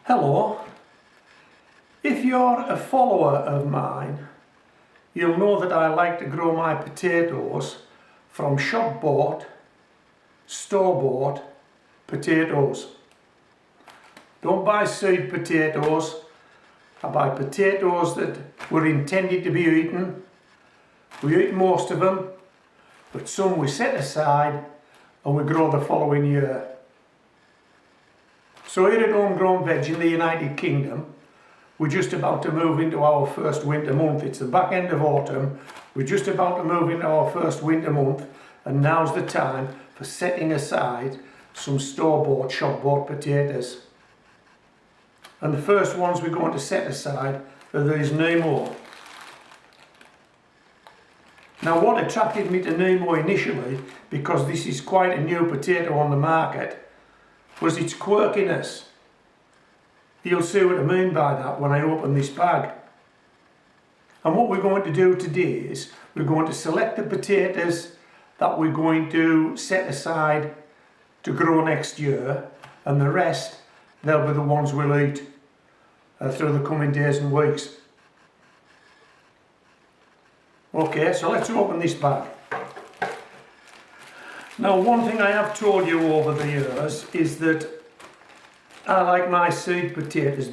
Hello. If you're a follower of mine, you'll know that I like to grow my potatoes from shop-bought, store-bought potatoes. Don't buy seed potatoes. I buy potatoes that were intended to be eaten. We eat most of them, but some we set aside and we grow the following year. So here at Homegrown Veg in the United Kingdom, we're just about to move into our first winter month. It's the back end of autumn. We're just about to move into our first winter month, and now's the time for setting aside some store-bought, shop-bought potatoes. And the first ones we're going to set aside are these Nemo. Now, what attracted me to Nemo initially, because this is quite a new potato on the market, was its quirkiness. You'll see what I mean by that when I open this bag. And what we're going to do today is we're going to select the potatoes that we're going to set aside to grow next year, and the rest, they'll be the ones we'll eat through the coming days and weeks. Okay, so let's open this bag. Now, one thing I have told you over the years is that I like my seed potatoes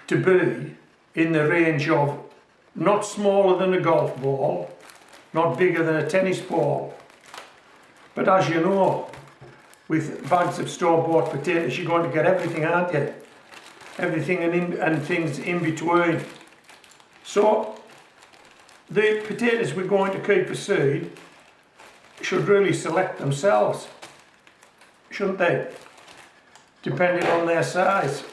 to be in the range of not smaller than a golf ball, not bigger than a tennis ball. But as you know, with bags of store-bought potatoes, you're going to get everything, aren't you? Everything and things in between. So the potatoes we're going to keep for seed should really select themselves, shouldn't they? Depending on their size.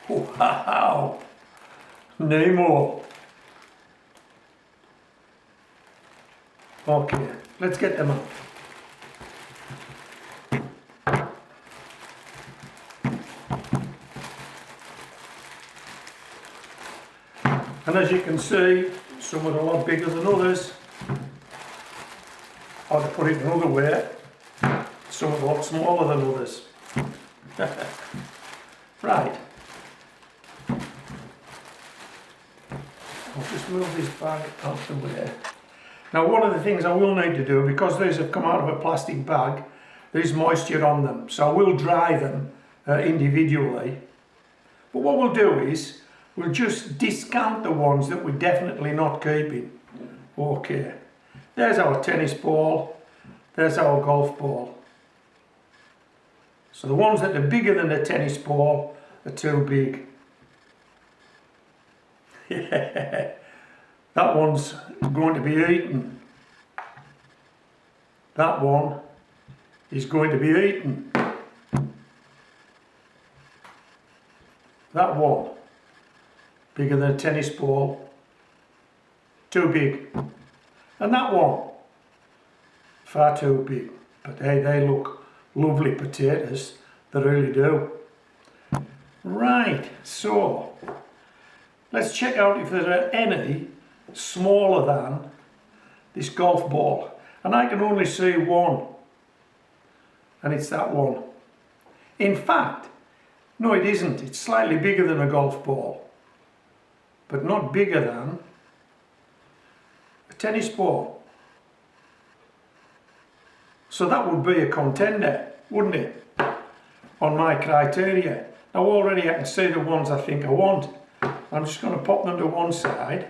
Wow! Nemo. Okay, let's get them out. And as you can see, some are a lot bigger than others. Or to put it another way, some are a lot smaller than others. Right. I'll just move this bag out the way. Now, one of the things I will need to do, because these have come out of a plastic bag, there's moisture on them, so I will dry them individually. But what we'll do is, we'll just discount the ones that we're definitely not keeping. Okay, there's our tennis ball, there's our golf ball. So the ones that are bigger than the tennis ball are too big. Yeah, that one's going to be eaten. That one is going to be eaten. That one, bigger than a tennis ball, too big. And that one, far too big. But hey, they look lovely potatoes, they really do. Right, so let's check out if there are any smaller than this golf ball. And I can only see one, and it's that one. In fact, no, it isn't. It's slightly bigger than a golf ball, but not bigger than a tennis ball. So that would be a contender, wouldn't it, on my criteria. Now already I can see the ones I think I want. I'm just going to pop them to one side.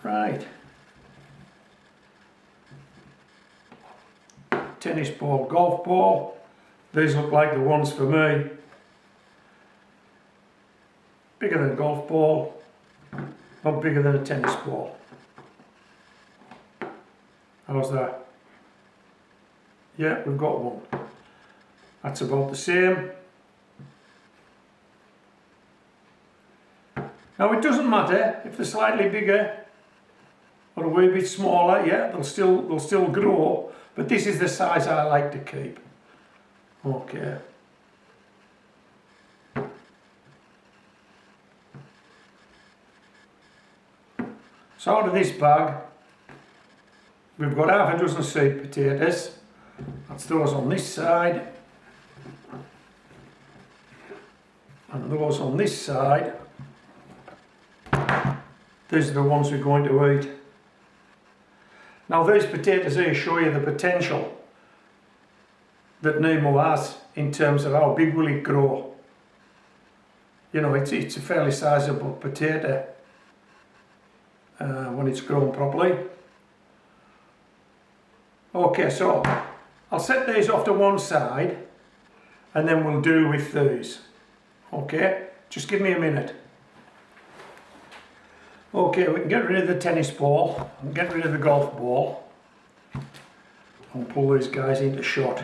Right. Tennis ball, golf ball. These look like the ones for me. Bigger than a golf ball, not bigger than a tennis ball. How's that? Yeah, we've got one. That's about the same. Now it doesn't matter if they're slightly bigger or a wee bit smaller, yeah, they'll still grow, but this is the size I like to keep. Okay. So out of this bag, we've got half a dozen seed potatoes. That's those on this side. And those on this side. These are the ones we're going to eat. Now these potatoes here show you the potential that Nemo has in terms of how big will it grow. You know, it's a fairly sizable potato when it's grown properly. Okay, so I'll set these off to one side and then we'll deal with these. Okay, just give me a minute. Okay, we can get rid of the tennis ball and get rid of the golf ball and pull these guys into shot.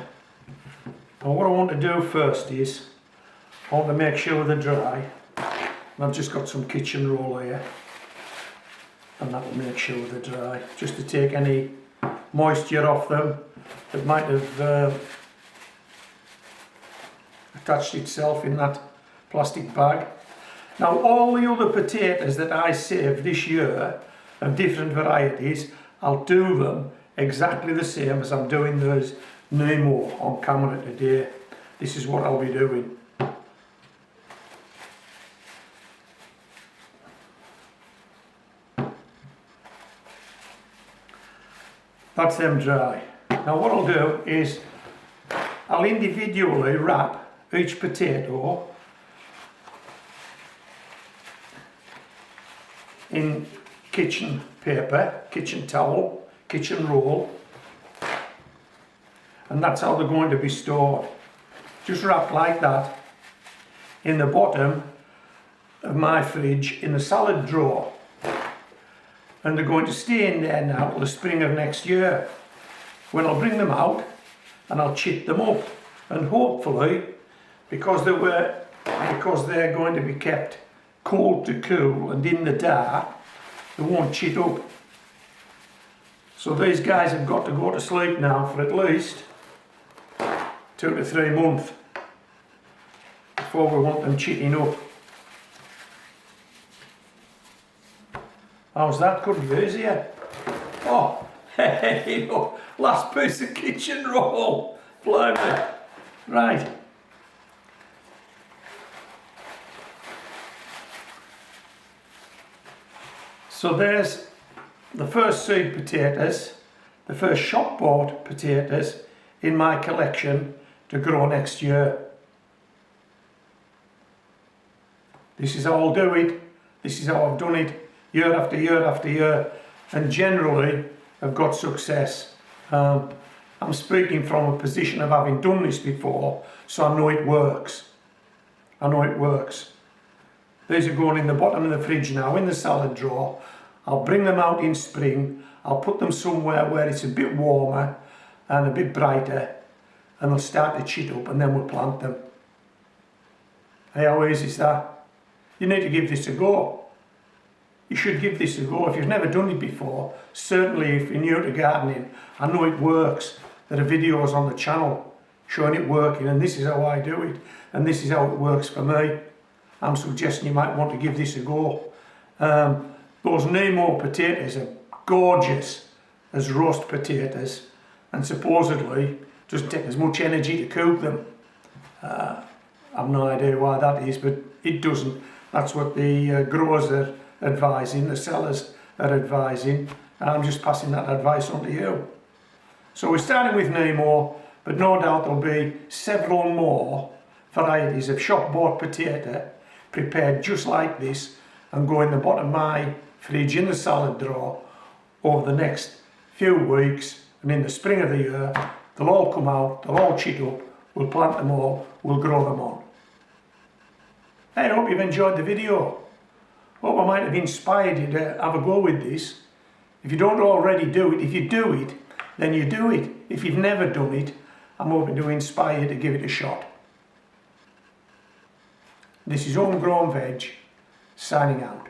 And what I want to do first is I want to make sure they're dry. And I've just got some kitchen roll here and that will make sure they're dry, just to take any moisture off them that might have attached itself in that plastic bag. Now all the other potatoes that I saved this year of different varieties, I'll do them exactly the same as I'm doing those Nemo on camera today. This is what I'll be doing. That's them dry. Now what I'll do is I'll individually wrap each potato in kitchen paper, kitchen towel, kitchen roll, and that's how they're going to be stored. Just wrapped like that in the bottom of my fridge in the salad drawer, and they're going to stay in there now till the spring of next year, when I'll bring them out and I'll chip them up, and hopefully because they're going to be kept cold to cool and in the dark, they won't chit up. So these guys have got to go to sleep now for at least 2 to 3 months before we want them chitting up. How's that? Couldn't be easier. Oh, hey, look, last piece of kitchen roll. Blimey. Right. So there's the first seed potatoes, the first shop bought potatoes in my collection to grow next year. This is how I'll do it. This is how I've done it year after year after year, and generally I've got success. I'm speaking from a position of having done this before, so I know it works. I know it works. These are going in the bottom of the fridge now, in the salad drawer. I'll bring them out in spring. I'll put them somewhere where it's a bit warmer and a bit brighter, and they'll start to chit up, and then we'll plant them. Hey, how easy is that? You need to give this a go. You should give this a go if you've never done it before. Certainly if you're new to gardening, I know it works. There are videos on the channel showing it working, and this is how I do it, and this is how it works for me. I'm suggesting you might want to give this a go. Those Nemo potatoes are gorgeous as roast potatoes, and supposedly doesn't take as much energy to cook them. I've no idea why that is, but it doesn't. That's what the growers are advising, the sellers are advising, and I'm just passing that advice on to you. So we're starting with Nemo, but no doubt there'll be several more varieties of shop-bought potato prepared just like this and go in the bottom of my fridge in the salad drawer over the next few weeks, and in the spring of the year they'll all come out, they'll all chit up, we'll plant them all, we'll grow them on. I hope you've enjoyed the video. Hope I might have inspired you to have a go with this. If you don't already do it, if you do it, then you do it. If you've never done it, I'm hoping to inspire you to give it a shot. This is Homegrown Veg, signing out.